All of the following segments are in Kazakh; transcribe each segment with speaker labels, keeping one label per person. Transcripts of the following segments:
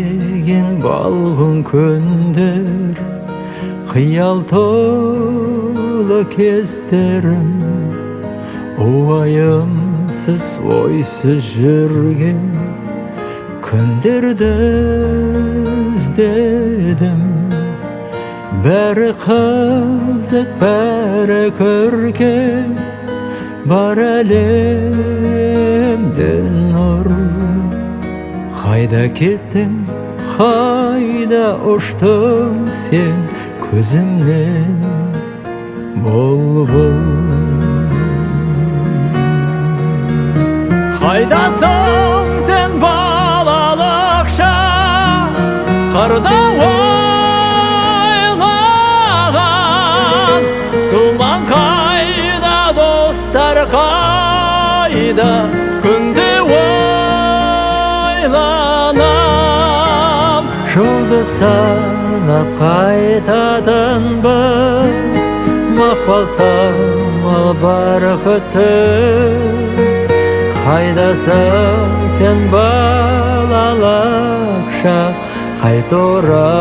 Speaker 1: деген балғын күндер, қиял толы кездерім, уайымсыз ойсыз жүрген күндерді іздедім. Бәрі қызық, бәрі көркем, бар әлемде нұр. Қайда кеттің, қайда ұштың сен, көзімнен бұлбұл. Қайдасың сен балалық шақ, қырда ойлаған, думан қайда, достар қайда, күнде ойланам. Жолды санап қайтатынбыз, мақпал самал бар күтіп. Қайдасың сен балалық шақ, қайта оралмайтын.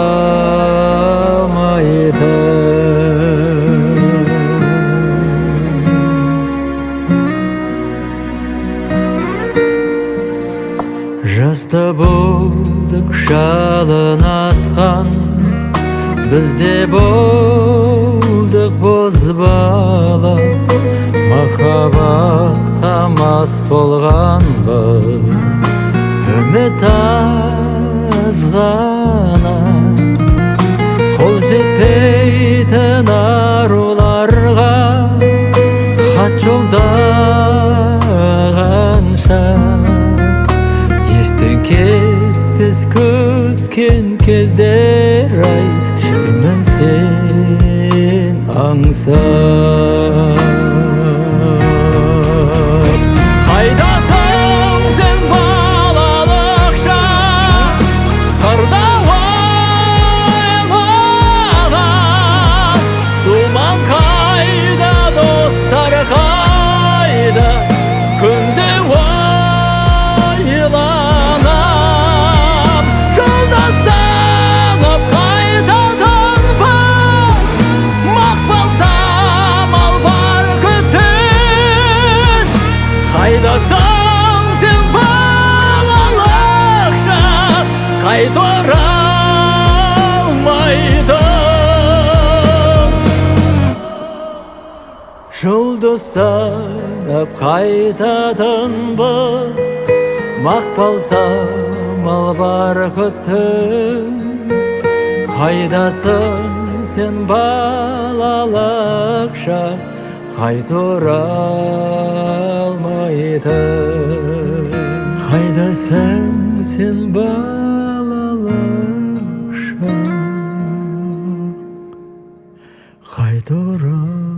Speaker 1: Жаста болдық жалын атқан, бізде болдық бозбала. Махаббатқа мас болғанбыз, үміт аз ғана. Қол жетпейтін аруларға хат жолдағанша, естен кетпес күткен кездер, ай, жүрмін сен аңсап.
Speaker 2: Қайдасың сен балалық шақ, қырда ойлаған, думан қайда, достар қайда, күнде ойланам. Жолда санап қайтатынбыз, мақпал самал бар күтіп. Қайдасың сен балалық шақ, қайта оралмайтын.
Speaker 1: Жолды санап қайтатынбыз, мақпал самал бар күтіп. Қайдасың сен балалық шақ, қайта оралмайтын. Қайдасың сен балалық шақ, қайта оралмайтын.